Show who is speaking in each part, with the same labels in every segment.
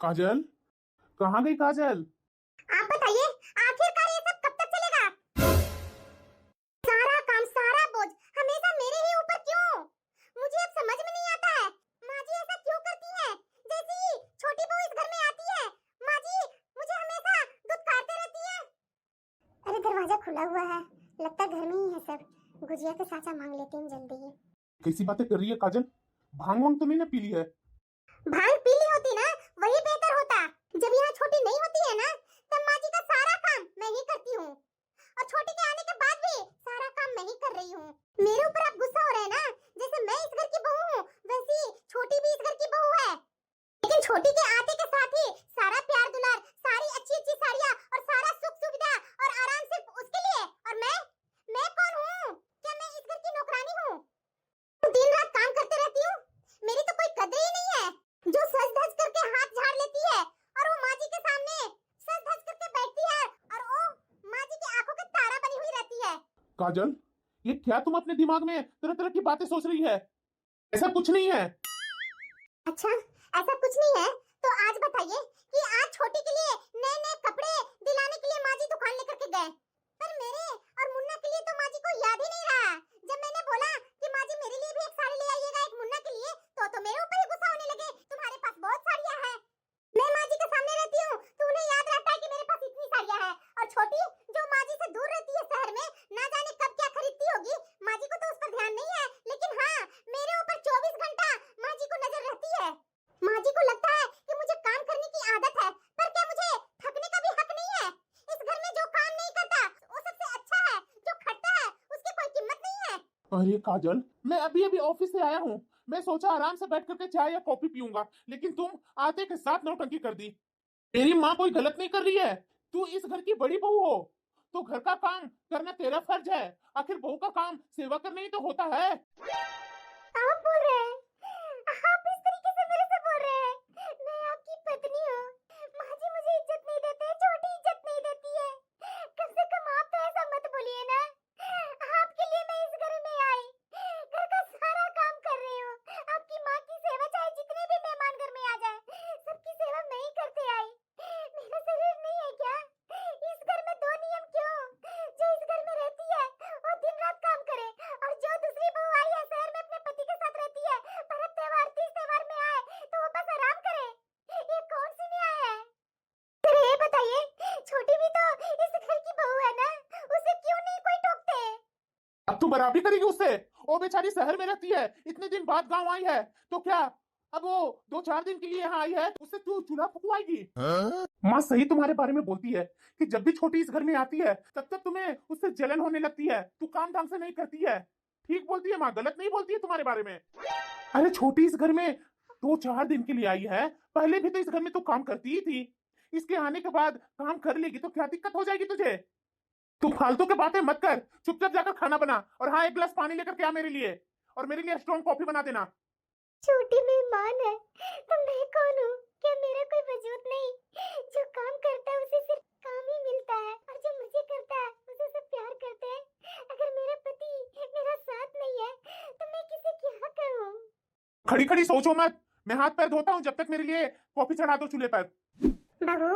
Speaker 1: काजल, कहाँ गई काजल?
Speaker 2: आप बताइए, आखिरकार ये सब कब तक चलेगा? सारा काम, सारा बोझ हमेशा मेरे ही ऊपर क्यों? मुझे अब समझ में नहीं आता है। माँ जी ऐसा क्यों करती हैं? जैसे ही छोटी बहू इस घर में आती है, माँ जी मुझे हमेशा दुत्कारते रहती है। अरे दरवाजा खुला हुआ है, लगता है घर में ही है सब। गुजिया के साचा मांग लेती हूँ जल्दी ही।
Speaker 1: कैसी बातें कर रही है काजल? भांग वांग तो नहीं ना पी ली है?
Speaker 2: भांग पी ली होती ना, वही बेहतर होता। जब यहाँ छोटी नहीं होती है ना, तब माँ जी का सारा काम मैं ही करती हूँ, और छोटी के आने के बाद भी सारा काम मैं ही कर रही हूँ। मेरे ऊपर आप गुस्सा हो रहे हैं ना? जैसे मैं इस घर की बहू हूँ, वैसी छोटी भी इस घर की बहू है। लेकिन छोटी के आते के साथ ही सारा प्यार दुलार, सारी अच्छी अच्छी साड़ियाँ और सारा सुख सुविधा और आराम सिर्फ उसके लिए। और मैं कौन हूँ? क्या मैं इस घर की नौकरानी हूँ? दिन रात काम करते रहती हूँ, मेरी तो कोई कदर ही नहीं है। जो सज धज करके हाथ झाड़ लेती है और वो माँ जी के सामने सज धज करके बैठती है, और वो माँ जी की आंखों के तारा बनी हुई रहती है।
Speaker 1: काजल, ये क्या तुम अपने दिमाग में तरह तरह की बातें सोच रही है? ऐसा कुछ नहीं है।
Speaker 2: अच्छा, ऐसा कुछ नहीं है तो आज बताइए कि आज छोटी के लिए नए नए कपड़े दिलाने के लिए माँ जी दुकान लेकर के गए, पर मेरे और मुन्ना के लिए तो माँ जी को याद ही नहीं रहा। जब मैंने बोला कि माँ जी मेरे लिए भी एक साड़ी ले आइएगा, एक मुन्ना के लिए, तो मेरे ऊपर ही गुस्सा होने लगे। तुम्हारे पास बहुत साड़ियाँ हैं, मैं माँ जी के सामने रहती हूँ तो उन्हें याद रहता है कि मेरे पास इतनी साड़ियाँ हैं, और छोटी जो माँ जी से दूर रहती है शहर में, ना जाने कब क्या खरीदती होगी। माँ जी को तो उस पर ध्यान नहीं है, लेकिन हाँ, मेरे ऊपर 24 घंटा माँ जी को नजर रहती है। माँ जी को लगता है कि मुझे काम करने की आदत है, पर क्या मुझे थकने का भी हक नहीं है? इस घर में जो काम नहीं करता वो सबसे अच्छा है, जो खटता है उसकी कोई कीमत नहीं है।
Speaker 1: अरे काजल, मैं अभी अभी ऑफिस से आया हूँ। मैं सोचा आराम से बैठ करके चाय या कॉफी पीऊंगा, लेकिन तुम आते के साथ नौटंकी कर दी। तेरी माँ कोई गलत नहीं कर रही है। तू इस घर की बड़ी बहू हो, तो घर का काम करना तेरा फर्ज है। आखिर बहू का काम सेवा करना ही तो होता है।
Speaker 2: आप बोल रहे हैं, आप इस तरीके से मेरे से बोल रहे हैं? मैं आपकी पत्नी हूँ, माँ जी मुझे इज्जत नहीं देते, छोटी इज्जत नहीं देती है। कम से कम आप तो ऐसा मत बोलिए ना। आपके लिए मैं इस घर में आई, घर का सारा काम कर रही हूँ। आपकी माँ की सेवा, चाहे जितने भी मेहमान घर में आ जाए, सबकी सेवा मैं ही करते आई। मेरा शरीर नहीं है क्या? इस घर में दो नियम क्यों? जो इस घर में रहती है वो दिन रात काम करे, और जो दूसरी बहू आई है शहर में अपने पति के साथ रहती है, पर्व त्योहार तीज त्योहार में आए तो वो बस आराम करे। ये कौन सी न्याय है? फिर ये बताइए, छोटी भी तो इस घर की बहू है ना, उसे क्यों नहीं कोई टोकते?
Speaker 1: अब तू बराबरी करेगी उससे? वो बेचारी शहर में रहती है, इतने दिन बाद गांव आई है, तो क्या अब वो 2-4 दिन के लिए यहाँ आई है, उससे तू चूल्हा फुकवाएगी? माँ सही तुम्हारे बारे में बोलती है कि जब भी छोटी इस घर में आती है तब तक तुम्हें उससे जलन होने लगती है, तू काम ढंग से नहीं करती है। ठीक बोलती है माँ, गलत नहीं बोलती है तुम्हारे बारे में। अरे छोटी इस घर में 2-4 दिन के लिए आई है, पहले भी तो इस घर में तू काम करती ही थी। इसके आने के बाद काम कर लेगी तो क्या दिक्कत हो जाएगी तुझे? तू फालतू की बातें मत कर, चुपचाप जाकर खाना बना, और हाँ, एक गिलास पानी लेकर के आ मेरे लिए, और मेरे लिए स्ट्रॉन्ग कॉफी बना देना।
Speaker 2: छोटी मेहमान है तो मैं कौन हूँ? क्या मेरा कोई वजूद नहीं? जो काम करता है उसे सिर्फ काम ही मिलता है, और जो मुझे करता है उसे सब प्यार करते हैं। अगर मेरा पति मेरा साथ नहीं है तो मैं किसे क्या कहूँ?
Speaker 1: खड़ी खड़ी सोचो मत, मैं हाथ पैर धोता हूँ, जब तक मेरे लिए कॉफी चढ़ा दो चूल्हे पर।
Speaker 2: बहू,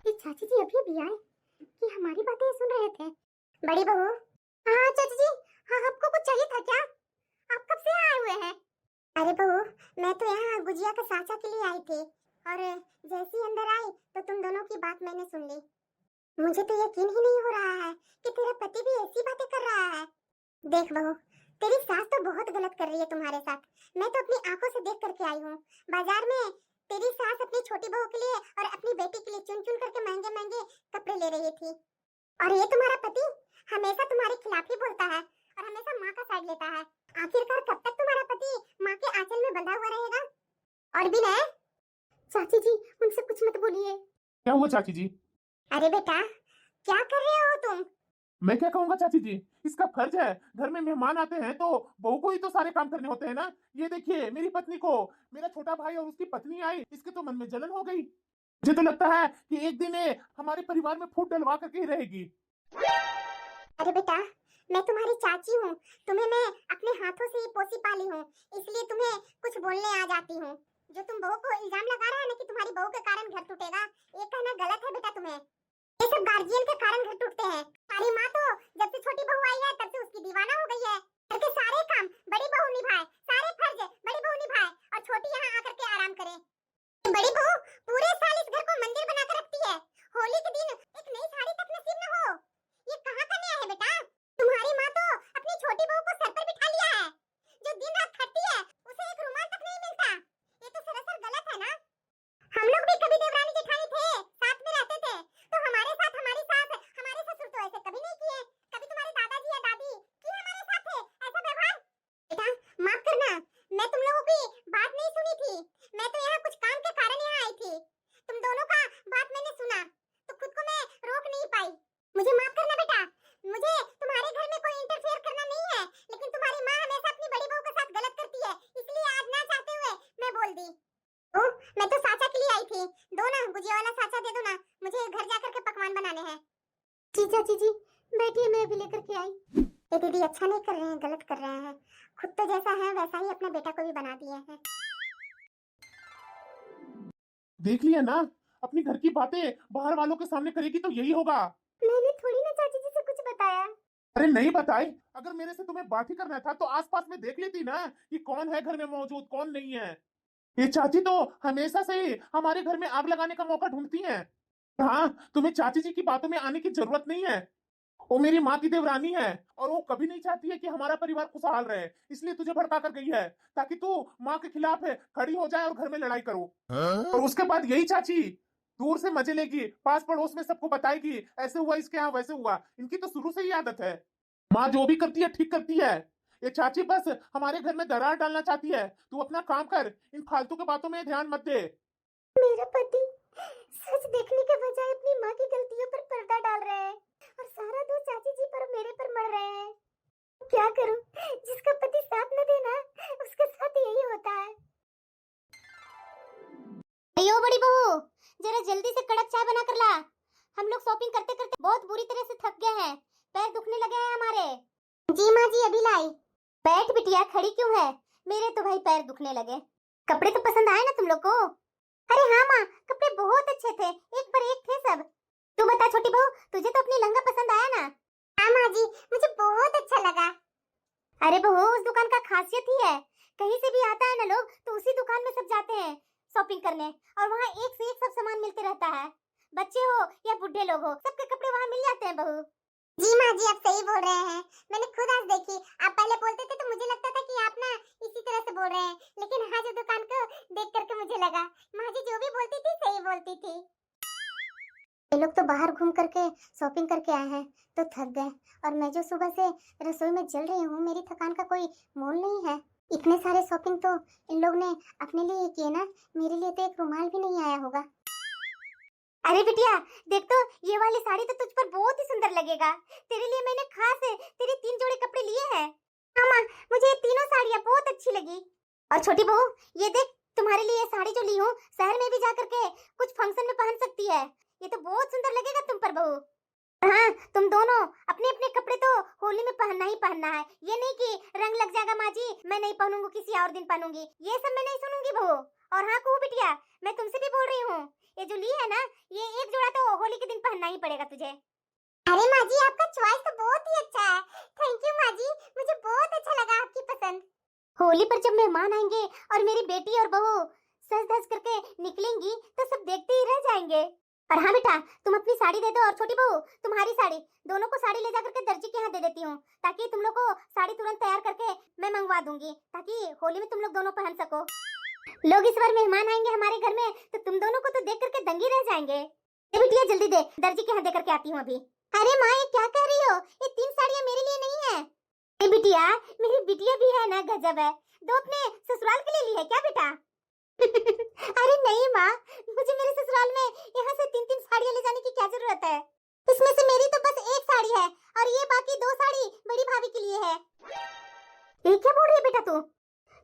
Speaker 2: ये चाची जी अभी अभी आए कि हमारी बातें सुन रहे थे। बड़ी बहू, हाँ चाची जी, हाँ आपको कुछ चाहिए था क्या? आप कब से आए हुए हैं? अरे बहू, मैं तो यहाँ गुजिया के साचा के लिए आई थी, और जैसे ही अंदर आई तो तुम दोनों की बात मैंने सुन ली। मुझे तो यकीन ही नहीं हो रहा है कि तेरा पति भी ऐसी बातें कर रहा है। देख बहू, तेरी सास तो बहुत गलत कर रही है तुम्हारे साथ। मैं तो अपनी आंखों से देख करके आई हूँ। बाजार में तेरी सास अपनी छोटी बहू के लिए और अपनी बेटी के लिए चुन चुन करके महंगे महंगे कपड़े ले रही थी, और ये तुम्हारा पति हमेशा तुम्हारे खिलाफ ही बोलता है और हमेशा माँ का साइड लेता है। आखिरकार कब तक तुम्हारा पति माँ के आंचल में बंधा हुआ रहेगा? और भी नहीं, चाची जी उनसे कुछ मत बोलिए।
Speaker 1: क्या हुआ चाची जी?
Speaker 2: अरे बेटा, क्या कर रहे हो तुम?
Speaker 1: मैं क्या कहूंगा चाची जी, इसका फर्ज है। घर में मेहमान आते हैं तो बहू को ही तो सारे काम करने होते हैं ना। ये देखिए, मेरी पत्नी को मेरा छोटा भाई और उसकी पत्नी आई, इसके तो मन में जलन हो गई। मुझे तो लगता है कि एक दिन ये हमारे परिवार में फूट डलवा करके ही रहेगी।
Speaker 2: अरे बेटा, मैं तुम्हारी चाची हूँ, तुम्हें मैं अपने हाथों से ही पोसी पाली हूँ, इसलिए तुम्हें कुछ बोलने आ जाती हूँ। जो तुम बहू को इल्जाम लगा रहा है ना कि तुम्हारी बहू के कारण घर टूटेगा, ये कहना गलत है बेटा तुम्हें। ये सब गार्जियन के कारण घर टूटते हैं। हमारी माँ तो जब से छोटी बहू आई है तब से उसकी दीवाना हो गई है। घर के सारे काम बड़ी बहू निभाए, सारे फर्ज बड़ी बहू निभाए और छोटी यहाँ आकर के आराम करे। बड़ी बहू पूरे साल इस घर को मंदिर बनाकर रखती है, होली के दिन एक नई साड़ी तक नसीब न हो। ये कहाँ का न्याय है बेटा? तुम्हारी माँ तो अपनी छोटी बहू को सर पर बिठा लिया है, जो दिन रात खटती है उसे एक रुमाल तक नहीं मिलता। ये तो सरासर गलत है ना। हम लोग भी कभी देवरानी जेठानी थे, साथ में रहते थे, तो हमारे साथ हमारी सास हमारे ससुर तो ऐसे कभी नहीं किए। कभी तुम्हारे दादाजी या दादी की हमारे साथ थे ऐसा व्यवहार। बेटा माफ करना, मैं तुम लोगों की बात नहीं सुनी थी। मैं तो यहाँ कुछ काम के कारण यहाँ आई थी। तुम दोनों का बात मैंने सुना तो खुद को मैं रोक नहीं पाई। मुझे माफ करना बेटा, मुझे तुम्हारे घर में कोई इंटरफेयर करना नहीं है, लेकिन तुम्हारी माँ हमेशा अपनी बड़ी बहू के साथ गलत करती है, इसलिए आज ना चाहते हुए मैं बोल दी। ओ, मैं तो साचा के लिए आई थी। दो ना गुजिया वाला साचा दे दो ना, मुझे घर जाकर के पकवान बनाने हैं। जी चाची जी बैठिए, मैं अभी लेकर के आई। ये दीदी अच्छा नहीं कर रहे हैं, गलत कर रहे हैं। खुद तो जैसा है वैसा ही अपने बेटा को भी बना दिए हैं।
Speaker 1: देख लिया ना, अपनी घर की बातें बाहर वालों के सामने करेगी तो यही होगा।
Speaker 2: मैंने थोड़ी ना चाची जी से कुछ बताया।
Speaker 1: अरे नहीं बताई, अगर मेरे से तुम्हें बात ही करना था तो आसपास में देख लेती ना कि कौन है घर में मौजूद कौन नहीं है। ये चाची तो हमेशा से ही हमारे घर में आग लगाने का मौका ढूंढती हैं। हाँ, तुम्हें चाची जी की बातों में आने की जरूरत नहीं है। वो मेरी माँ की देवरानी है और वो कभी नहीं चाहती है कि हमारा परिवार खुशहाल रहे, इसलिए तुझे भड़का कर गई है ताकि तू माँ के खिलाफ खड़ी हो जाए और घर में लड़ाई करो। और उसके बाद यही चाची दूर से मजे लेगी, पास पड़ोस में सबको बताएगी ऐसे हुआ इसके यहाँ वैसे हुआ। इनकी तो शुरू से ही आदत है, माँ जो भी करती है ठीक करती है। ये चाची बस हमारे घर में दरार डालना चाहती है। तू अपना काम कर, इन फालतू के बातों में ध्यान मत दे।
Speaker 2: मेरा पति सच देखने के बजाय अपनी माँ की गलतियों पर पर्दा डाल रहे हैं और सारा दोष चाची जी पर मेरे पर मर रहे हैं। क्या करूं, जिसका पति साथ न देना उसके साथ यही होता है। अयो बड़ी बहू, जरा जल्दी से कड़क चाय बना कर ला। हम लोग शॉपिंग करते करते बहुत बुरी तरह से थक गए हैं, पैर दुखने लगे हैं हमारे। जी माँ जी अभी लाई। बैठ बिटिया, खड़ी क्यों है? मेरे तो भाई पैर दुखने लगे। कपड़े तो पसंद आए ना तुम लोग को? अरे हाँ माँ, कपड़े बहुत अच्छे थे, एक पर एक थे सब। तू बता छोटी बहू, तुझे तो अपनी लहंगा पसंद आया ना? हाँ माँ जी, मुझे बहुत अच्छा लगा। अरे बहू, उस दुकान का खासियत ही है, कहीं से भी आता है ना लोग तो उसी दुकान में सब जाते हैं शॉपिंग करने, और वहाँ एक से एक सब सामान मिलते रहता है। बच्चे हो या बुढ़े लोग हो, सबके कपड़े वहाँ मिल जाते हैं बहू। जी माँ जी, आप सही बोल रहे हैं। मैंने खुद आज देखी, आप पहले बोलते थे तो मुझे लगता था कि आप ना इसी तरह से बोल रहे हैं, लेकिन आज दुकान को देख करके मुझे लगा माँ जी जो भी बोलती थी सही बोलती थी। ये लोग तो बाहर घूम करके शॉपिंग करके आए हैं तो थक गए, और मैं जो सुबह से रसोई में जल रही हूँ, मेरी थकान का कोई मोल नहीं है। इतने सारे शॉपिंग तो इन लोग ने अपने लिए किए ना, मेरे लिए तो एक रुमाल भी नहीं आया होगा। अरे बिटिया देख तो, ये वाली साड़ी तो तुझ पर बहुत ही सुंदर लगेगा। तेरे लिए मैंने खास तेरे 3 जोड़े कपड़े लिए हैं। हाँ माँ, मुझे ये तीनों साड़ियाँ बहुत अच्छी लगी। और छोटी बहू, ये देख, तुम्हारे लिए ये साड़ी जो ली हूँ, शहर में भी जाकर के कुछ फंक्शन में पहन सकती है। ये तो बहुत सुंदर लगेगा तुम पर बहू। हाँ, तुम दोनों अपने अपने कपड़े तो होली में पहनना ही पहनना है। ये नहीं कि रंग लग जाएगा माँ जी, मैं नहीं पहनूंगी, किसी और दिन पहनूंगी, ये सब मैं नहीं सुनूंगी बहू। और हाँ कहू बिटिया, मैं तुमसे भी बोल रही हूँ, ये जो ली है ना, ये एक जोड़ा तो होली के दिन पहनना ही पड़ेगा तुझे। अरे माँ जी, आपका चॉइस तो बहुत ही अच्छा है। थैंक यू माँ जी, मुझे बहुत अच्छा लगा आपकी पसंद। होली पर जब मेहमान आएंगे और मेरी बेटी और बहू सज धज करके निकलेंगी तो सब देखते ही रह जाएंगे। और हाँ बेटा, तुम अपनी साड़ी दे दो, और छोटी बहू तुम्हारी साड़ी, दोनों को साड़ी ले जाकर के दर्जी के यहाँ दे देती हूँ, ताकि तुम लोग को साड़ी तुरंत तैयार करके मैं मंगवा दूंगी, ताकि होली में तुम लोग दोनों पहन सको। लोग इस बार मेहमान आएंगे हमारे घर में तो तुम दोनों को तो देख करके दंगी रह जाएंगे। ये बिटिया जल्दी दे, दर्जी के यहाँ दे करके आती हूँ अभी। अरे माँ, ये क्या कह रही हो? ये 3 साड़ियाँ मेरे लिए नहीं है। ये बिटिया, मेरी बिटिया भी है ना, गजब है, दो अपने ससुराल के लिए ली है क्या बेटा? अरे नहीं माँ, मुझे मेरे ससुराल में यहाँ से 3-3 साड़ियाँ ले जाने की क्या जरूरत है? इसमें से मेरी तो बस एक साड़ी है और ये बाकी 2 साड़ी बड़ी भाभी के लिए है। ये क्या बोल रही है बेटा तू?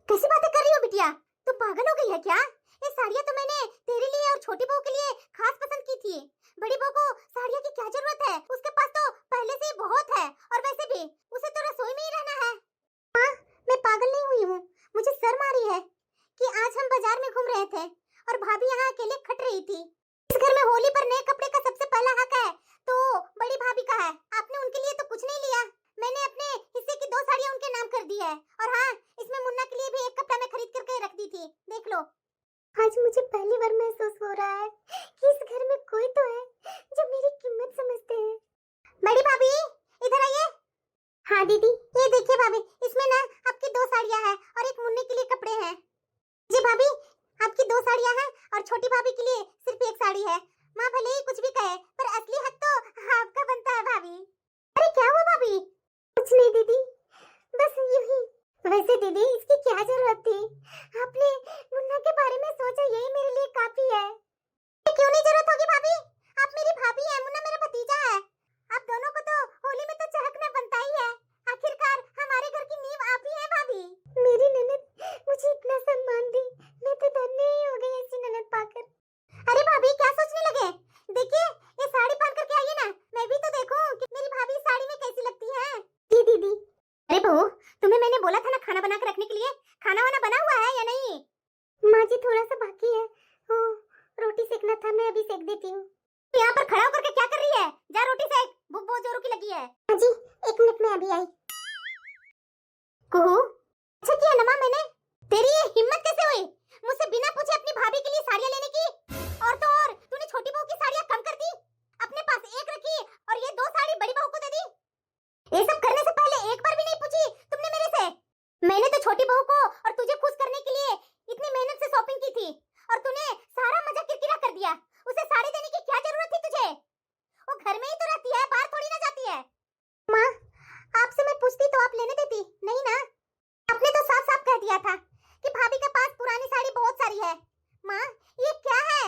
Speaker 2: कैसी बातें कर रही हो बिटिया? तू पागल हो गई है क्या? ये साड़ियाँ तो मैंने तेरे लिए और छोटी बहू के लिए खास पसंद की थी। बड़ी बहू को साड़ियों की क्या जरूरत है? उसके पास तो पहले से ही बहुत है, और वैसे भी उसे तो रसोई में ही रहना है। हाँ, मैं पागल नहीं हुई हूँ, मुझे शर्म आ रही है कि आज हम बाजार में घूम रहे और भाभी यहाँ अकेले खट रही थी। इस घर में होली पर नए कपड़े का सबसे पहला हक है तो बड़ी भाभी का है। आपने उनके लिए तो कुछ नहीं लिया। मैंने अपने हिस्से की 2 साड़ियाँ उनके नाम कर दी है। और हाँ, इसमें मुन्ना के लिए भी एक कपड़ा मैं खरीद करके रख दी थी, देख लो। आज मुझे पहली बार महसूस हो रहा है कि इस घर में कोई तो है जो मेरी कीमत समझते हैं। बड़ी भाभी इधर आइए। हाँ दीदी, ये देखिए भाभी, इसमें ना आपकी 2 साड़ियाँ हैं और एक मुन्ने के लिए कपड़े हैं। जी भाभी, आपकी 2 साड़ियाँ हैं और छोटी भाभी के लिए सिर्फ एक साड़ी है। माँ भले ही कुछ भी कहे पर असली हक तो आपका बनता है भाभी। अरे क्या हुआ भाभी? कुछ नहीं दीदी, बस यूं ही। वैसे दीदी इसकी क्या जरूरत थी? आपने मुन्ना के बारे में सोचा, यही मेरे लिए काफी है। क्यों नहीं जरूरत होगी भाभी? आप मेरी भाभी हैं, मुन्ना मेरा भतीजा है। आप दोनों को तो होली में तो चहकना बनता ही है। आखिरकार हमारे घर की नींव आप ही हैं भाभी। मेरी ननद मुझे इतना सम्मान दी, मैं तो धन्य ही हो गई ऐसी ननद पाकर। अरे भाभी क्या सोचने लगे? देखिए ये साड़ी पहन करके आइए ना, मैं भी तो देखूं कि मेरी भाभी साड़ी में कैसी लगती है। जी दीदी। अरे बहू, तुम्हें मैंने बोला था ना खाना बना कर रखने के लिए, खाना वाना बना हुआ है या नहीं? माँ जी थोड़ा सा बाकी है, रोटी सेकना था, मैं अभी सेक देती हूँ। तो यहाँ पर खड़ा होकर के क्या कर रही है? जा रोटी सेक, भूख बहुत जोरों की लगी है। हाँ जी, 1 मिनट में अभी आई। कुहू, अच्छा किया ना माँ मैंने। तेरी ये हिम्मत कैसे हुई मुझसे बिना पूछे अपनी भाभी के लिए साड़ियाँ लेने की? और तो और तूने छोटी बहू की साड़ियाँ कम कर दी, अपने पास एक रखी और ये 2 साड़ी बड़ी बहू को दे दी। ये सब करने से पहले एक बार भी नहीं पूछी तुमने मेरे से? मैंने तो छोटी बहू को और तुझे खुश करने के लिए इतनी मेहनत से शॉपिंग की थी और तूने सारा मजा किरकिरा कर दिया। उसे साड़ी देने की क्या जरूरत थी तुझे? वो घर में ही तो रहती है, बाहर थोड़ी ना जाती है। माँ, आपसे मैं पूछती तो आप लेने देती, नहीं ना? आपने तो साफ साफ कह दिया था कि भाभी के पास पुरानी साड़ी बहुत सारी है। माँ, ये क्या है?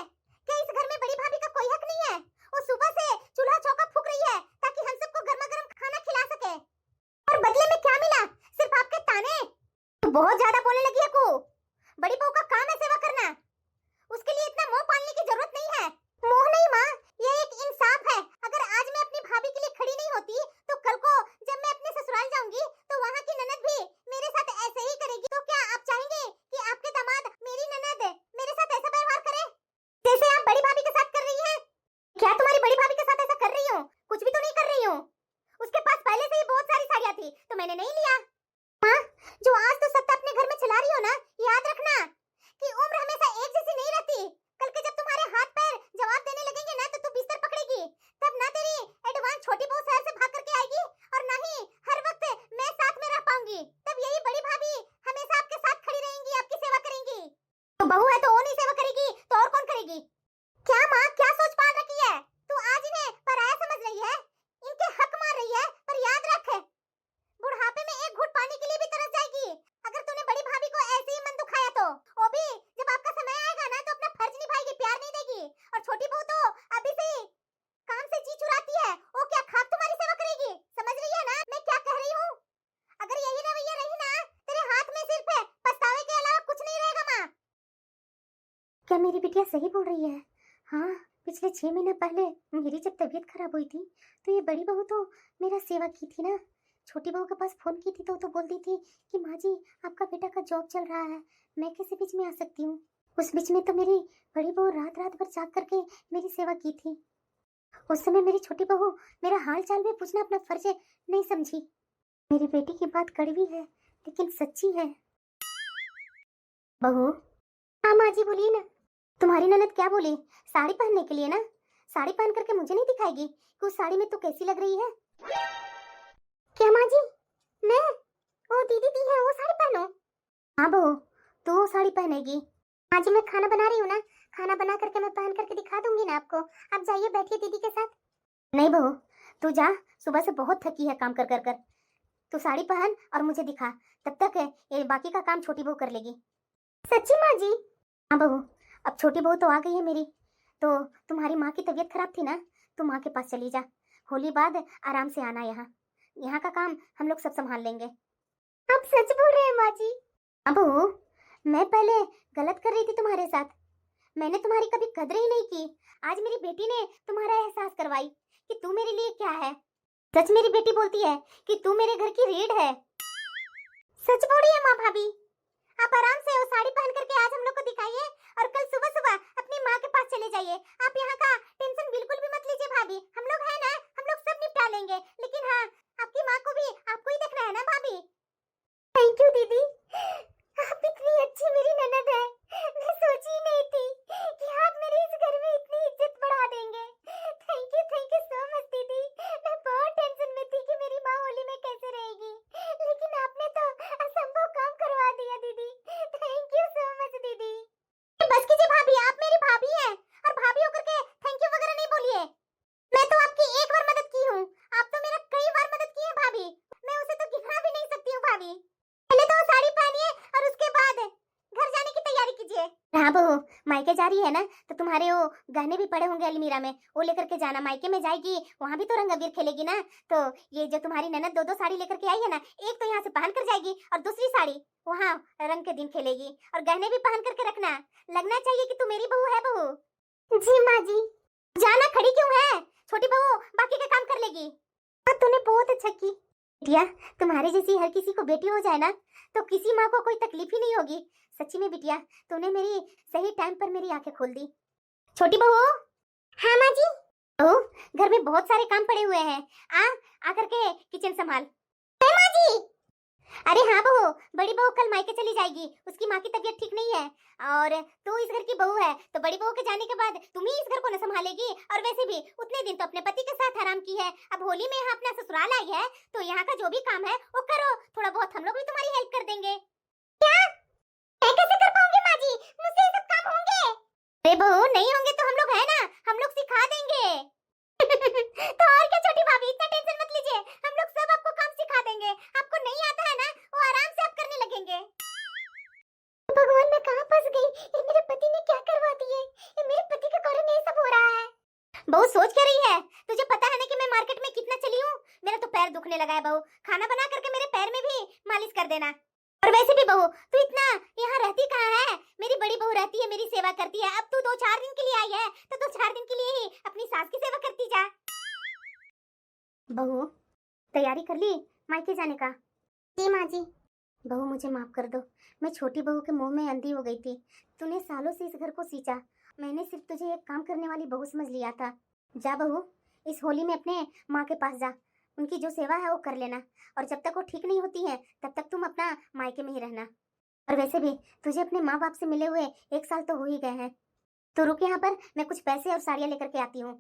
Speaker 2: क्या इस घर में बड़ी भाभी का कोई हक नहीं है? वो सुबह से चूल्हा चौका फूंक रही है ताकि हम सबको गर्मा गर्म खाना खिला सके, और बदले में क्या मिला? सिर्फ आपके ताने। तो बहुत ज्यादा बोलने लगी है को। बड़ी बहू का काम है सेवा करना, उसके लिए इतना मोह पालने की जरूरत नहीं है। मोह नहीं माँ, ये एक इंसाफ है। अगर आज मैं अपनी भाभी के लिए खड़ी नहीं होती तो कल को जब मैं अपने ससुराल जाऊंगी तो वहाँ की ननद भी मेरे साथ ऐसे ही करेगी। तो क्या आप चाहेंगे कि आपके दामाद मेरी ननद मेरे साथ ऐसा व्यवहार करे जैसे आप बड़ी भाभी के साथ कर रही हैं? क्या तुम्हारी बड़ी भाभी के साथ ऐसा कर रही हूँ? कुछ भी तो नहीं कर रही हूँ। उसके पास पहले से ही बहुत सारी साड़ियाँ थी तो मैंने नहीं लिया। माँ, जो आज तो सत्ता अपने घर में चला रही हो ना, याद रखना कि उम्र हमेशा एक जैसी नहीं रहती। कल के जब तुम्हारे हाथ पैर जवाब देने लगेंगे ना तो तू बिस्तर पकड़ेगी, तब ना तेरी एडवांस छोटी बहू शहर से भाग करके आएगी और ना ही हर वक्त मैं साथ में रह पाऊंगी। तब यही बड़ी भाभी हमेशा आपके साथ खड़ी रहेंगी, आपकी सेवा करेंगी। तो बहू है तो वो नहीं सेवा करेगी तो और कौन करेगी? क्या माँ, क्या सोच पाल रखी है तू? आज इन्हें पराया समझ रही है, इनके हक मार रही है, पर याद रख बुढ़ापे में एक घूंट पानी के लिए भी तरस जाएगी अगर तूने बड़ी भाभी को ऐसे ही मन दुखाया तो। वो भी जब आपका समय आएगा ना तो अपना फर्ज निभाएगी, प्यार नहीं देगी। और छोटी बहू तो अभी से ही काम से जी चुराती है, वो क्या खाक तुम्हारी सेवा करेगी? समझ रही है ना मैं क्या कह रही हूँ? अगर यही रवैया रही ना तेरे हाथ में सिर्फ पछतावे के अलावा कुछ नहीं रहेगा। माँ, क्या मेरी बिटिया सही बोल रही है? हाँ, पिछले 6 महीने पहले मेरी जब तबीयत खराब हुई थी तो ये बड़ी बहू तो मेरा सेवा की थी ना। छोटी बहू के पास फोन की थी तो बोलती थी कि माँ जी आपका बेटा का जॉब चल रहा है, मैं कैसे बीच में आ सकती हूँ। उस बीच में तो मेरी बड़ी बहू रात रात भर जाग करके मेरी सेवा की थी। उस समय मेरी छोटी बहू मेरा हाल चाल भी पूछना अपना फर्ज नहीं समझी। मेरी बेटी की बात कड़वी है लेकिन सच्ची है। बहू। हाँ माँ जी बोलिए ना। तुम्हारी ननद क्या बोली? साड़ी पहनने के लिए ना? साड़ी पहन करके मुझे नहीं दिखाएगी कि उस साड़ी में तो कैसी लग रही है? क्या माँ जी? मैं वो दीदी दी है वो साड़ी पहनो? हाँ बहू, तू वो साड़ी पहनेगी। हाँ जी, मैं खाना बना रही हूँ ना, खाना बना करके मैं पहन करके दिखा दूंगी ना आपको। आप जाइए बैठिए दीदी के साथ। नहीं बहू, तू जा, सुबह से बहुत थकी है काम कर कर कर। तू साड़ी पहन और मुझे दिखा, तब तक ये बाकी का काम छोटी बहू कर लेगी। सच्ची माँ जी? हाँ बहू, अब छोटी बहू तो आ गई है मेरी, तो तुम्हारी माँ की तबीयत खराब थी ना, तू माँ के पास चली जा। होली बाद आराम से आना, यहाँ का काम हम लोग सब संभाल लेंगे। आप सच बोल रहे हैं माँ जी? अब मैं पहले गलत कर रही थी तुम्हारे साथ, मैंने तुम्हारी कभी कदर ही नहीं की। आज मेरी बेटी ने तुम्हारा एहसास करवाई कि तू मेरे लिए क्या है। सच मेरी बेटी बोलती है कि तू मेरे घर की रीढ़ है। सच बोल रही है माँ भाभी, आप आराम से वो साड़ी पहन करके आज हम लोग को दिखाइए और कल सुबह सुबह अपनी माँ के पास चले जाइए। आप यहाँ का टेंशन बिल्कुल भी मत लीजिए भाभी, हम लोग है ना, हम लोग सब निपटा लेंगे। लेकिन हाँ, आपकी माँ को भी आपको ही देखना है ना भाभी। थैंक यू दीदी, आप इतनी अच्छी मेरी ननद है। मैं सोची ही नहीं थी कि आप मेरे इस घर में इतनी इज्जत बढ़ा देंगे। थैंक यू सो मच दीदी। मैं बहुत टेंशन में थी कि मेरी माँ होली में कैसे रहेगी, लेकिन आपने तो असंभव काम करवा दिया दीदी। थैंक यू सो मच दीदी। बस कीजिए भाभी, आप मेरी भाभी हैं और भाभी होकर के थैंक यू वगैरह नहीं बोलिए। मैं तो आपकी एक बार मदद की हूँ, आप तो मेरा कई बार मदद की है भाभी। मैं उसे तो गिना भी नहीं सकती हूँ भाभी। पहले तो साड़ी पहनिए और उसके बाद घर जाने की तैयारी कीजिए। हाँ बहू, मायके जा रही है ना, तो तुम्हारे वो गहने भी पड़े होंगे अलमीरा में, वो लेकर के जाना। मायके में जाएगी वहाँ भी तो रंग अबीर खेलेगी ना, तो ये जो तुम्हारी ननद दो दो साड़ी लेकर के आई है ना, एक तो यहाँ से पहन कर जाएगी और दूसरी साड़ी वहाँ रंग के दिन खेलेगी। और गहने भी पहन करके रखना, लगना चाहिए कि तू मेरी बहू है। बहू जी माँ जी। जाना, खड़ी क्यों है? छोटी बहू बाकी का काम कर लेगी। तूने बहुत अच्छा की बिटिया, तुम्हारे जैसी हर किसी को बेटी हो जाए ना, तो किसी माँ को कोई तकलीफ ही नहीं होगी। सच्ची में बिटिया, तूने मेरी सही टाइम पर मेरी आंखें खोल दी। छोटी बहू। हाँ माँ जी। बहू, घर में बहुत सारे काम पड़े हुए हैं, आकर के किचन संभाल। है माँ जी। अरे हाँ बहू, बड़ी बहू कल मायके चली जाएगी, उसकी माँ की तबीयत ठीक नहीं है और तू इस घर की बहू है, तो बड़ी बहू के जाने के बाद तुम ही इस घर को न संभालेगी। और वैसे भी उतने दिन तो अपने पति के साथ आराम की है, अब होली में यहाँ अपना ससुराल आई है, तो यहाँ का जो भी काम है वो करो। थोड़ा बहुत हम लोग भी तुम्हारी हेल्प कर देंगे। क्या? मैं कैसे कर पाऊंगी माँ जी, मुझसे ये सब काम होंगे? अरे बहू, नहीं होंगे तो हम लोग है ना, हम लोग सिखा देंगे। तो और क्या छोटी भाभी, इतना टेंशन मत लीजिए, हम लोग सब आपको काम सिखा देंगे। आपको नहीं आता है ना, वो आराम से आप करने लगेंगे। भगवान, मैं कहाँ फंस गई? ये मेरे पति ने क्या करवा दिए? ये मेरे पति के कारण ये सब हो रहा है। बहू सोच क्या रही है? तुझे पता है ना कि मैं मार्केट में कितना चली हूँ? मेरा तो पैर दुखने लगा है बहू, खाना बना करके मेरे पैर में भी मालिश कर देना। और वैसे भी बहू, तू इतना यहाँ रहती कहाँ है? मेरी बड़ी बहू रहती है, मेरी सेवा करती है। अब तू 2-4 दिन के लिए आई है, तो 2-4 दिन के लिए ही अपनी सास की सेवा करती जा। बहू, तैयारी कर ली मायके जाने का? जी माँ जी। बहू, मुझे माफ कर दो, मैं छोटी बहू के मुंह में अंधी हो गई थी। तूने सालों से इस घर को सींचा, मैंने सिर्फ तुझे एक काम करने वाली बहू समझ लिया था। जा बहू, इस होली में अपने माँ के पास जा, उनकी जो सेवा है वो कर लेना, और जब तक वो ठीक नहीं होती है तब तक तुम अपना मायके में ही रहना। और वैसे भी तुझे अपने माँ बाप से मिले हुए 1 साल तो हो ही गए हैं, तो रुक यहाँ पर, मैं कुछ पैसे और साड़ियाँ लेकर के आती हूँ।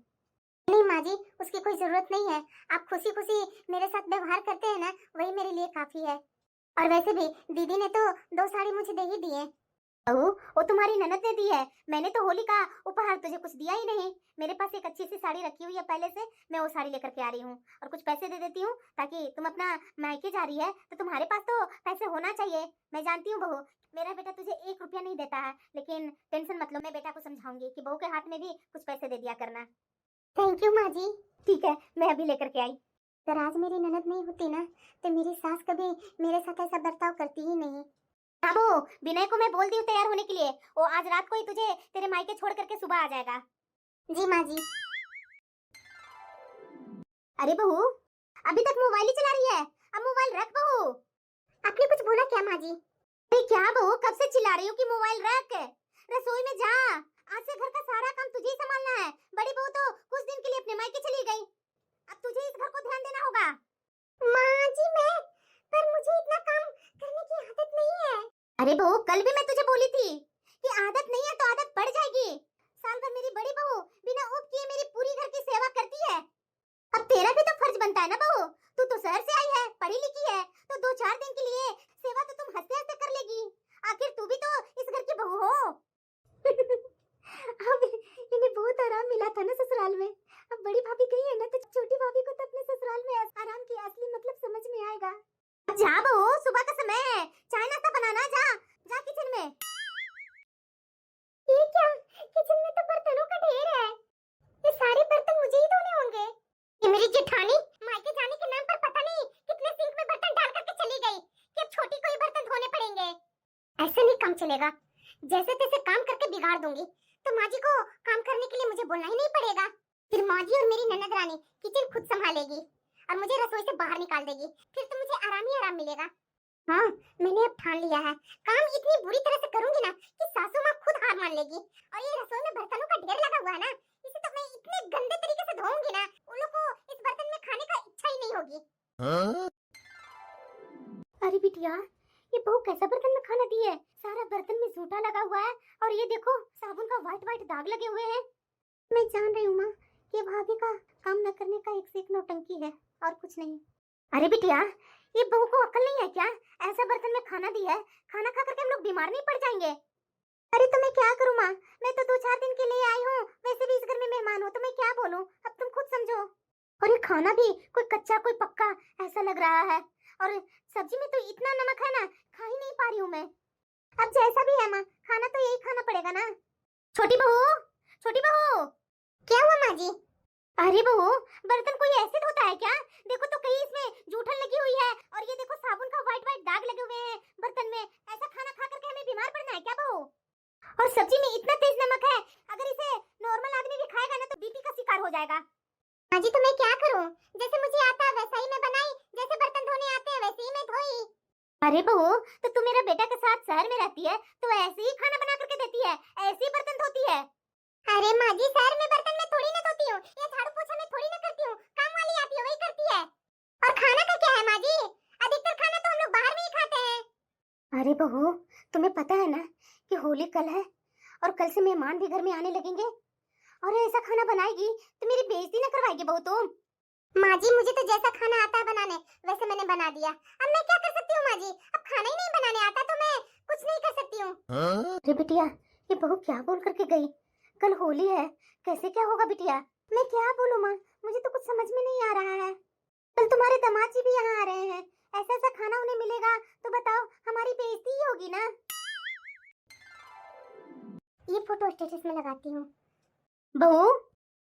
Speaker 2: नहीं माँ जी, उसकी कोई जरूरत नहीं है, आप खुशी खुशी मेरे साथ व्यवहार करते हैं ना, वही मेरे लिए काफी है। और वैसे भी दीदी ने तो 2 साड़ी मुझे दे ही दी है। बहू, वो तुम्हारी ननद ने दी है, मैंने तो होली का उपहार तुझे कुछ दिया ही नहीं। मेरे पास एक अच्छी सी साड़ी रखी हुई है पहले से, मैं वो साड़ी लेकर के आ रही हूँ और कुछ पैसे दे देती हूँ, ताकि तुम अपना मायके जा रही है तो तुम्हारे पास तो पैसे होना चाहिए। मैं जानती हूँ बहू, मेरा बेटा तुझे 1 रुपया नहीं देता है, लेकिन टेंशन मत लो, मैं बेटा को समझाऊंगी कि बहू के हाथ में भी कुछ पैसे दे दिया करना। थैंक यू माँ जी। ठीक है, मैं अभी लेकर के आई। अगर आज मेरी ननद नहीं होती ना, तो मेरी सास कभी मेरे साथ ऐसा बर्ताव करती ही नहीं। बाबू, विनय को मैं बोल दी हूँ तैयार होने के लिए, वो आज रात को ही तुझे तेरे मायके छोड़ करके सुबह आ जाएगा। जी माँ जी। अरे बहू, अभी तक मोबाइल ही चला रही है, अब मोबाइल रख बहू। आपने कुछ बोला क्या माँ जी? अरे क्या बहू, कब से चिल्ला रही हूँ कि मोबाइल रख, रसोई में जा, आज से घर का सारा काम तुझे ही संभालना है। बड़ी बहू तो कुछ दिन के लिए अपने मायके चली गई, अब तुझे इस घर को ध्यान देना होगा। माँ जी, पर मुझे इतना काम करने की आदत नहीं है। अरे बहू, कल भी मैं तुझे बोली थी कि आदत नहीं है तो आदत पड़ जाएगी। साल भर मेरी बड़ी बहू बिना ऊब किए मेरी पूरी घर की सेवा करती है, अब तेरा भी तो फर्ज बनता है ना बहू। तू तो शहर से आई है, पढ़ी लिखी है, तो 2-4 दिन के लिए सेवा तो तुम हंसते हंसते कर लेगी। आखिर तू भी तो इस घर की बहू हो। अब इन्हें बहुत आराम मिला था ना ससुराल में, अब बड़ी भाभी गई है ना, तो छोटी भाभी को तो अपने ससुराल में आराम की असली मतलब समझ में आएगा। जा बहू, सुबह का समय है, चाय नाश्ता बनाना, जा जा किचन में। ये क्या, किचन में तो बर्तनों का ढेर है, ये सारे बर्तन मुझे ही धोने होंगे। ये मेरी जेठानी मायके जाने के नाम पर पता नहीं कितने सिंक में बर्तन डाल करके चली गई कि अब छोटी को ही बर्तन धोने पड़ेंगे। ऐसे नहीं काम चलेगा, जैसे तैसे काम करके बिगाड़ दूंगी, तो माँ जी को काम करने के लिए मुझे बोलना ही नहीं पड़ेगा। फिर माँ जी और मेरी ननद रानी किचन खुद संभालेगी और मुझे रसोई से बाहर निकाल देगी, फिर तो मुझे आराम ही आराम मिलेगा। हाँ, मैंने अब ठान लिया है। काम इतनी बुरी तरह से करूंगी ना कि सासू माँ खुद हार मान लेगी। और ये रसोई में बर्तनों का ढेर लगा हुआ है ना, इसे तो मैं इतने गंदे तरीके से धोऊंगी ना, उन लोग को इस बर्तन में खाने का इच्छा ही नहीं होगी। अरे बिटिया, ये बहू कैसा बर्तन में खाना दी है? सारा बर्तन में जूठा लगा हुआ है और ये देखो साबुन का व्हाइट व्हाइट दाग लगे हुए हैं। मैं जान रही हूँ माँ कि भाभी का काम न करने का एक से एक नौटंकी है और कुछ नहीं। अरे बिटिया, ये बहू को अकल नहीं है क्या? ऐसा बर्तन में खाना दी है, खाना खा करके हम लोग बीमार नहीं पड़ जाएंगे? अरे तो मैं क्या करूँ माँ, मैं तो 2-4 दिन के लिए आई हूँ, वैसे भी इस घर में मेहमान हो तो मैं क्या बोलूँ, अब तुम खुद समझो। और ये खाना भी कोई कच्चा कोई पक्का ऐसा लग रहा है, और सब्जी में तो इतना नमक है ना, खा ही नहीं पा रही हूँ मैं। अब जैसा भी है माँ, खाना तो यही खाना पड़ेगा ना। छोटी बहू, छोटी बहू। क्या हुआ माँ जी? अरे बहू, बर्तन कोई ऐसे धोता है क्या? देखो तो कहीं इसमें जूठन लगी हुई है और ये देखो साबुन का व्हाइट व्हाइट दाग लगे हुए हैं बर्तन में। ऐसा खाना खा करके हमें बीमार पड़ना है क्या बहू? और सब्जी में इतना तेज नमक है, अगर इसे नॉर्मल आदमी भी खाएगा ना तो बीपी का शिकार हो जाएगा। हाँ जी, तो मैं क्या करूं? जैसे मुझे आता है वैसा ही मैं बनाई, जैसे बर्तन धोने आते हैं वैसे ही मैं धोई। अरे बहू, तो तू मेरे बेटा के साथ शहर में रहती है तो ऐसे ही खाना बना करके देती है, ऐसे ही बर्तन धोती है। अरे माँ जी, शहर में बर्तन मैं थोड़ी ना धोती हूँ, ये झाड़ू पोछा मैं थोड़ी ना करती हूँ, काम वाली आती है वही करती है। और खाना का क्या है माँ जी, अधिकतर खाना तो हम लोग बाहर में ही खाते हैं। अरे बहू, तुम्हें पता है ना कि होली कल है और कल से मेहमान भी घर में आने लगेंगे, और ऐसा खाना बनाएगी तो मेरी बेइज्जती न करवाएगी बहू तुम। माँ जी, मुझे तो जैसा खाना आता है बनाने वैसे मैंने बना दिया, अब मैं क्या कर सकती हूँ माँ जी? अब खाना ही नहीं बनाने आता तो मैं कुछ नहीं कर सकती हूँ। अरे बिटिया, ये बहू क्या बोल करके गई? कल होली है, कैसे क्या होगा बिटिया? मैं क्या बोलूं माँ, मुझे तो कुछ समझ में नहीं आ रहा है। कल तुम्हारे दामाद जी भी यहाँ आ रहे हैं, ऐसा ऐसा खाना उन्हें मिलेगा तो बताओ हमारी बेइज्जती ही होगी ना। ये फोटो स्टेटस में लगाती हूँ। बहू,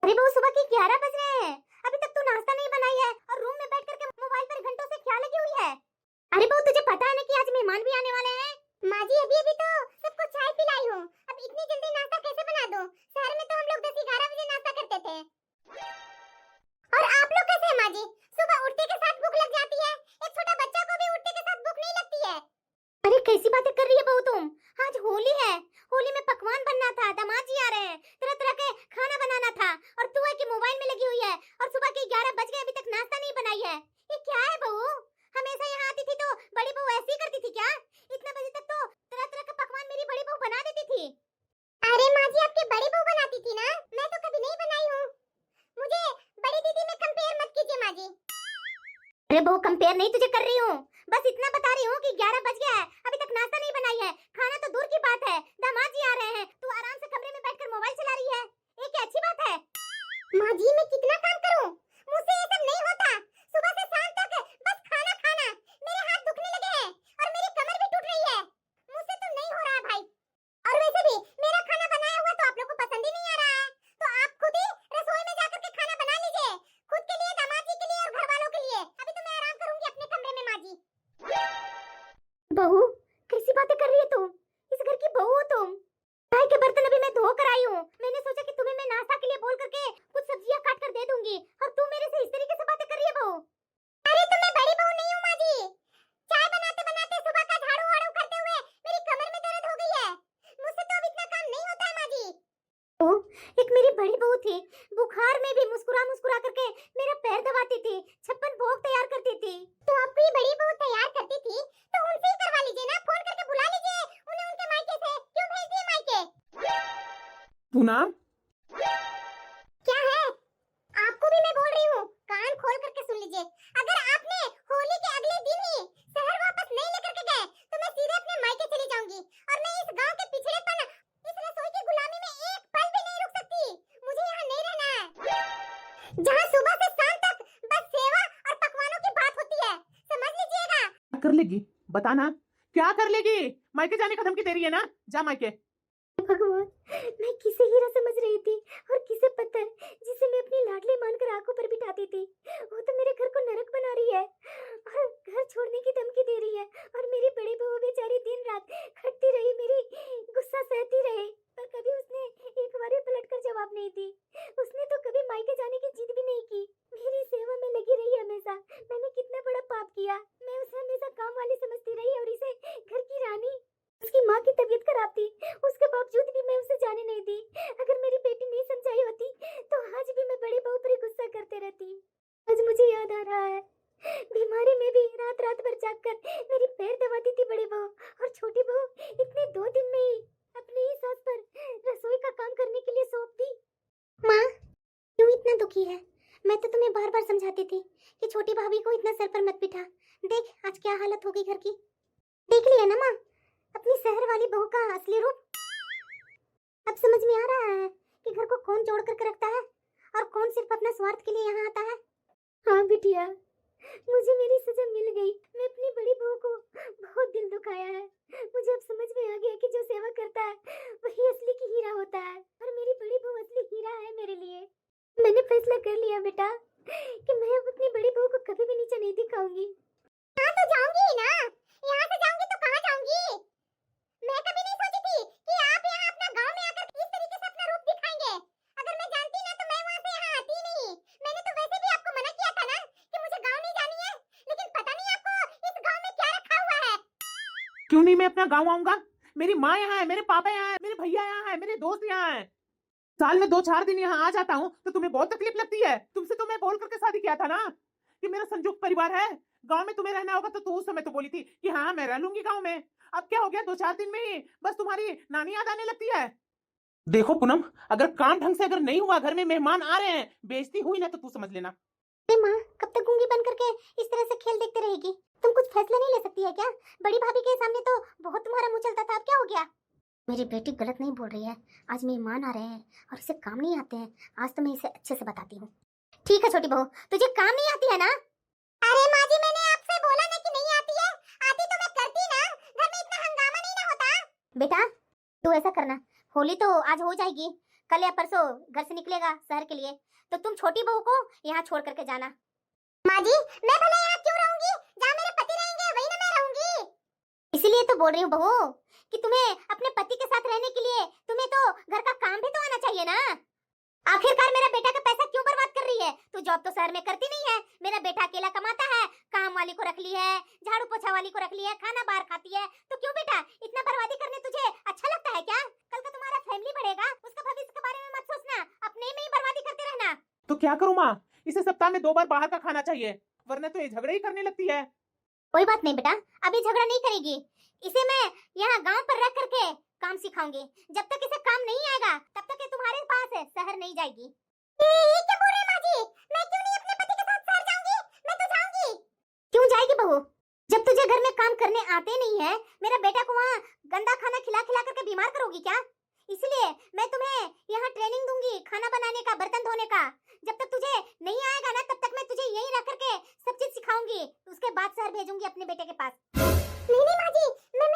Speaker 2: अरे बहू, सुबह के 11 बज रहे हैं, अभी तक तू नाश्ता नहीं बनाई है और रूम में बैठ करके मोबाइल पर घंटों से क्या लगी हुई है? अरे बहू, तुझे पता है ना कि आज मेहमान भी आने वाले हैं? माँ जी, अभी अभी तो सबको चाय पिलाई हूँ, अब इतनी जल्दी नाश्ता कैसे बना दूँ? शहर में तो हम लोग 10-11 बजे नाश्ता करते थे। और आप लोग कैसे हैं माँ जी? सुबह उठते के साथ भूख लग जाती है, एक छोटा बच्चा को भी उठते के साथ भूख नहीं लगती है। अरे कैसी बातें कर रही है बहू तुम? आज होली है, होली में पकवान बनना था, दामाद जी आ रहे हैं, तरह तरह के खाना बनाना था, और तू है कि मोबाइल में लगी हुई है और सुबह के 11 बज गए अभी तक नाश्ता नहीं बनाई है। ये क्या है बहू? हमेशा यहाँ आती थी तो बड़ी बहू ऐसे ही करती थी क्या? इतने बजे तक तो तरह तरह का पकवान मेरी बड़ी बहू बना देती थी। अरे माँ जी, आपकी बड़ी बहू बनाती थी ना, मैं तो कभी नहीं बनाई हूँ। मुझे बड़ी दीदी में कंपेयर मत कीजिए माँ जी। अरे बहू, कंपेयर नहीं तुझे कर रही हूँ, बस इतना बता रही हूँ कि 11 बज गया है, अभी तक नाश्ता नहीं बनाई है, खाना तो दूर की बात है, दामाद जी आ रहे हैं, तू आराम से कमरे में बैठकर मोबाइल चला रही है, ये क्या अच्छी बात है? माँ जी, मैं कितना काम करूँ, मुझसे ये सब नहीं होता, सुबह से शाम तक बस खाना खाना, मेरे हाथ दुखने लगे हैं और मेरी कमर भी टूट रही है, मुझसे तो नहीं हो रहा भाई। और वैसे भी मेरा खाना बनाया हुआ तो आप लोग को पसंद ही नहीं आ रहा है, तो आप खुद ही रसोई में जाकर के खाना बना लीजिए, खुद के लिए, दामाद जी के लिए और घर वालों के लिए। अभी तो मैं आराम करूंगी अपने कमरे में माँ जी। बहू, कैसी बातें कर रही है तुम? इस घर की बहू हो तुम। चाय के बर्तन अभी मैं धो कर आई हूँ, मैंने सोचा कि तुम्हें मैं नाश्ता के लिए बोल करके कुछ सब्जियां काट कर दे दूंगी, और तू मेरे से इस तरीके से बातें कर रही है बहू। अरे तो मैं बड़ी बहू नहीं हूँ माँ जी, चाय बनाते बनाते सुबह का झाड़ू वाड़ू करते हुए मेरी कमर में दर्द हो गई है, मुझसे तो अब इतना काम नहीं होता है माँ जी। तो एक मेरी बड़ी बहू थी, बुखार में भी मुस्कुरा मुस्कुरा करके मेरा पैर दबाती थी, 56 भोग तैयार करती थी। तो आपको ये बड़ी बहू तैयार करती थी तो उनसे ही करवा लीजिए ना, फोन करके बुला लीजिए उन्हें उनके मायके से, क्यों भेज दिए मायके?
Speaker 1: पूनम,
Speaker 2: क्या है? आपको भी मैं बोल रही हूँ, कान खोल करके सुन लीजिए, अगर आपने होली के अगले दिन ही शहर वापस नहीं लेकर के गए तो मैं सीधे अपने मायके चली जाऊंगी, और मैं इस गांव के पिछड़ेपन, इस रसोई की गुलामी में एक पल भी नहीं रुक सकती, मुझे यहाँ नहीं रहना है, जहाँ सुबह से शाम तक बस सेवा और पकवानों की बात होती है, समझ लीजिएगा।
Speaker 1: क्या कर लेगी बताना, क्या कर लेगी? मायके जाने का धमकी दे रही है ना, जा मायके।
Speaker 2: भगवान, मैं किसे हीरा समझ रही थी और किसे पत्थर, जिसे मैं अपनी लाडली मानकर आंखों पर बिठाती थी, वो तो मेरे घर को नरक बना रही है और घर छोड़ने की धमकी दे रही है, और मेरी बड़ी बहू बेचारी दिन रात खटती रही, मेरी गुस्सा सहती रही, पर कभी उसने एक बार भी पलटकर जवाब नहीं दी, उसने तो कभी मायके जाने की जिद भी नहीं की, मेरी सेवा में लगी रही हमेशा। मैंने कितना बड़ा पाप किया, मैं उसे हमेशा काम वाली समझती रही दुखी है। मैं तो तुम्हें बार बार समझाती थी कि छोटी भाभी को इतना सर पर मत बिठा। देख आज क्या हालत हो गई घर की। देख लिया ना माँ अपनी शहर वाली बहू का असली रूप। अब समझ में आ रहा है कि घर को कौन जोड़ करके रखता है और कौन सिर्फ अपने स्वार्थ के लिए यहाँ आता है। हाँ बिटिया, मुझे मेरी सजा मिल गई। मैं अपनी बड़ी बहू को बहुत दिल दुखाया है। मुझे अब समझ में आ गया कि जो सेवा करता है वही असली की हीरा होता है और मेरी बड़ी बहू असली हीरा है मेरे लिए। मैंने फैसला कर लिया बेटा कि मैं अब अपनी बड़ी बहू को कभी भी नीचे नहीं दिखाऊंगी। हाँ तो जाऊंगी ना, यहाँ से जाऊंगी तो कहाँ जाऊंगी? मैं कभी नहीं सोची थी कि आप यहाँ अपना गांव में आकर इस तरीके से अपना रूप दिखाएंगे। अगर मैं जानती ना तो मैं वहाँ से यहाँ आती नहीं। मैंने तो वैसे भी आपको मना किया था ना कि मुझे गांव नहीं जानी है, लेकिन पता नहीं आपको इस गांव में क्या रखा हुआ है।
Speaker 1: क्यों नहीं मैं अपना गाँव आऊंगा? मेरी माँ यहाँ है, मेरे पापा यहाँ है, मेरे भैया यहाँ है, मेरे दोस्त यहाँ है। साल में 2-4 दिन यहाँ आ जाता हूँ तो तुम्हें बहुत तकलीफ लगती है। तुमसे तो मैं बोल करके शादी किया था ना कि मेरा संयुक्त परिवार है, गांव में तुम्हें रहना होगा। तो तू उस समय तो बोली थी कि हाँ मैं रह लूंगी गांव में। अब क्या हो गया, 2-4 दिन में ही बस तुम्हारी नानी याद आने लगती है। देखो पूनम, अगर काम ढंग से अगर नहीं हुआ, घर में मेहमान आ रहे हैं, बेइज्जती हुई ना तो तू समझ लेना।
Speaker 2: माँ कब तक गूंगी बन करके इस तरह से खेल देखते रहेगी? तुम कुछ फैसला नहीं ले सकती है क्या? बड़ी भाभी के सामने तो बहुत तुम्हारा मुंह चलता था, अब क्या हो गया? मेरी बेटी गलत नहीं बोल रही है। आज मेहमान आ रहे हैं और इसे काम नहीं आते हैं। आज तो मैं इसे अच्छे से बताती हूँ। ठीक है छोटी बहू, तुझे काम नहीं आती है ना? अरे माँ जी मैंने आपसे बोला ना कि नहीं आती है। आती तो मैं करती ना, घर में इतना हंगामा नहीं ना होता। बेटा तू ऐसा करना, होली तो आज हो जाएगी, कल या परसों घर से निकलेगा शहर के लिए, तो तुम छोटी बहू को यहाँ छोड़ करके जाना। माँ जी मैं भला यहाँ क्यों रहूंगी? जहाँ मेरे पति रहेंगे वहीं ना मैं रहूंगी। इसीलिए तो बोल रही हूँ बहू कि तुम्हें अपने पति के साथ रहने के लिए तुम्हें तो घर का काम भी तो आना चाहिए ना। आखिरकार मेरा बेटा का पैसा क्यों बर्बाद कर रही है? तू जॉब तो शहर में करती नहीं है, मेरा बेटा अकेला कमाता है, काम वाली को रख ली है, झाड़ू पोछा वाली को रख ली है, खाना बाहर खाती है, तो क्यों बेटा इतना बर्बादी करने तुझे अच्छा लगता है क्या? कल का तुम्हारा फैमिली बढ़ेगा, उसका भविष्य के बारे में मत सोचना, अपने में ही बर्बादी करते रहना।
Speaker 1: तो क्या करूँ माँ, इसे सप्ताह में 2 बार बाहर का खाना चाहिए, वरना तो ये झगड़े ही करने लगती है।
Speaker 2: कोई बात नहीं बेटा, अभी झगड़ा नहीं करेगी। इसे मैं यहाँ गांव पर रख करके काम सिखाऊंगी। जब तक इसे काम नहीं आएगा तब तक ये तुम्हारे पास है, शहर नहीं जाएगी। ये क्या बोल रहे हैं माँ जी? मैं क्यों नहीं अपने पति के साथ शहर जाऊंगी? मैं तो जाऊंगी। क्यों जाएगी बहू? जब तुझे घर में काम करने आते नहीं है, मेरा बेटा को वहाँ गंदा खाना खिला खिला करके बीमार करोगी क्या? इसलिए मैं तुम्हें यहाँ ट्रेनिंग दूंगी खाना बनाने का, बर्तन धोने का। जब तक तुझे नहीं आएगा ना तब तक मैं तुझे यहीं रख करके सब चीज सिखाऊंगी, उसके बाद शहर भेजूंगी अपने बेटे के पास। नहीं माँ जी, मैं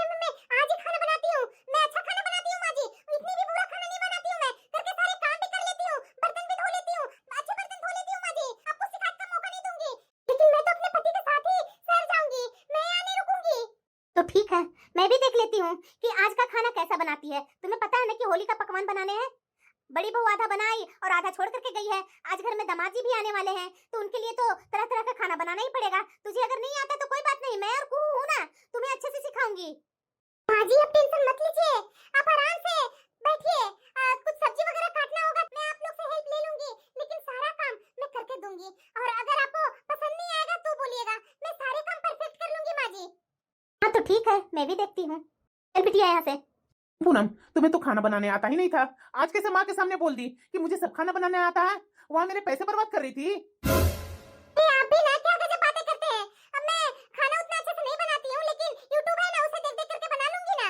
Speaker 2: आज ही खाना बनाती हूँ। मैं अच्छा खाना बनाती हूँ माँ जी, इतनी भी बुरा खाना नहीं बनाती हूँ। मैं घर के सारे काम भी कर लेती हूँ, बर्तन भी धो लेती हूँ, अच्छे बर्तन धो लेती हूँ माँ जी। आपको शिकायत का मौका नहीं दूंगी, लेकिन मैं तो अपने पति के साथ ही शहर जाऊंगी, मैं यहाँ नहीं रुकूंगी। तो ठीक है, मैं भी देख लेती हूँ कि आज का खाना कैसा बनाती है। तुम्हें पता है ना कि होली का पकवान बनाने हैं। बड़ी बहू आधा बनाई और आधा छोड़ करके गई है। आज घर में दामाद जी भी आने वाले हैं, तो उनके लिए तो तरह तरह का खाना बनाना ही पड़ेगा। तुझे अगर नहीं आता तो कोई बात नहीं, मैं और कुहू हूँ ना, तुम्हें अच्छे से सिखाऊंगी। माँ जी आप टेंशन मत लीजिए, आप आराम से बैठिए। कुछ सब्जी वगैरह काटना होगा मैं आप लोग से हेल्प ले लूंगी, लेकिन सारा काम मैं करके दूंगी। और अगर आपको पसंद नहीं आएगा तो बोलिएगा, मैं सारे काम परफेक्ट कर लूंगी माँ जी। हाँ तो ठीक है, मैं भी देखती हूँ। चल बिटिया यहाँ से।
Speaker 1: पूनम तुम्हें तो खाना बनाने आता ही नहीं था, आज कैसे माँ के सामने बोल दी कि मुझे सब खाना बनाने आता है? वहाँ मेरे पैसे बर्बाद कर रही थी।
Speaker 2: आप भी ना क्या गजब बातें करते हैं। अब मैं खाना उतना अच्छे से नहीं बनाती हूँ, लेकिन YouTube है ना, उसे देख देख करके बना लूंगी ना।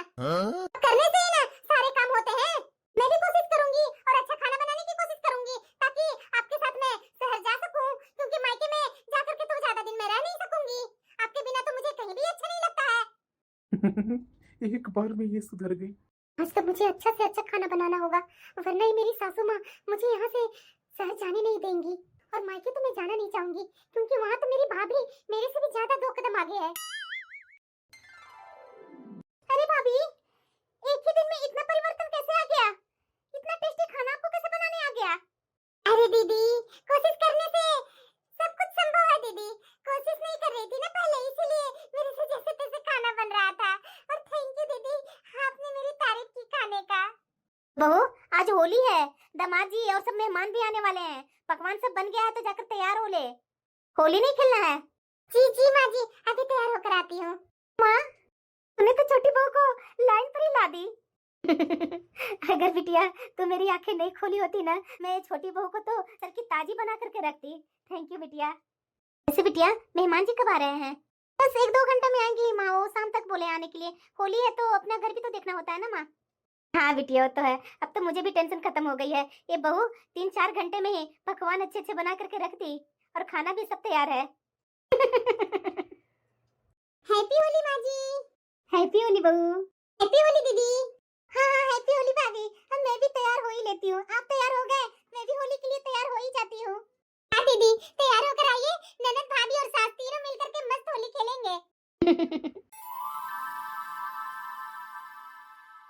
Speaker 2: करने से ही ना सारे काम होते हैं। मैं भी कोशिश करूंगी और अच्छा खाना बनाने की कोशिश करूंगी, ताकि आपके साथ मैं शहर जा सकूं, क्योंकि मायके में जा करके तो ज्यादा दिन मैं रह नहीं सकूंगी। आपके बिना तो मुझे कहीं भी अच्छा नहीं लगता है।
Speaker 1: एक बार में ये सुधर गई।
Speaker 2: आज तो मुझे अच्छा से अच्छा खाना बनाना होगा, वरना ही मेरी सासू माँ मुझे यहाँ से शहर जाने नहीं देंगी। और मायके तो मैं जाना नहीं चाहूंगी, क्योंकि वहाँ तो मेरी भाभी मेरे से भी ज्यादा 2 कदम आगे है। अरे भाभी, एक ही दिन में इतना परिवर्तन कैसे आ गया? इतना टेस्टी खाना आपको कैसे बनाने आ गया? अरे दीदी, कोशिश करने से सब कुछ संभव है दीदी। कोशिश नहीं कर रही थी ना पहले, इसीलिए मेरे से जैसे तैसे खाना बन रहा था। और थैंक यू दीदी, आपने मेरी तारीफ की खाने का। बहू आज होली है, दामाद जी और सब मेहमान भी आने वाले हैं, पकवान सब बन गया है तो जाकर तैयार हो ले। होली नहीं खेलना है? जी माँ जी, अभी तैयार होकर आती हूँ। माँ तूने तो छोटी बहू को लाइन पर ही ला दी। अगर बिटिया तू मेरी आंखें नहीं खोली होती ना, मैं छोटी बहू को तो सर की ताजी बना करके रखती। थैंक यू बिटिया। वैसे बिटिया मेहमान जी कब आ रहे हैं? बस 1-2 घंटे में आएंगी माँ, वो शाम तक बोले आने के लिए। होली है तो अपना घर भी तो देखना होता है ना माँ। हाँ बिटिया वो तो है। अब तो मुझे भी टेंशन खत्म हो गई है। ये बहू 3-4 घंटे में ही पकवान अच्छे अच्छे बना करके रख दी और खाना भी सब तैयार है। हैप्पी होली माँ जी। हैप्पी होली बहू। हैप्पी होली दीदी।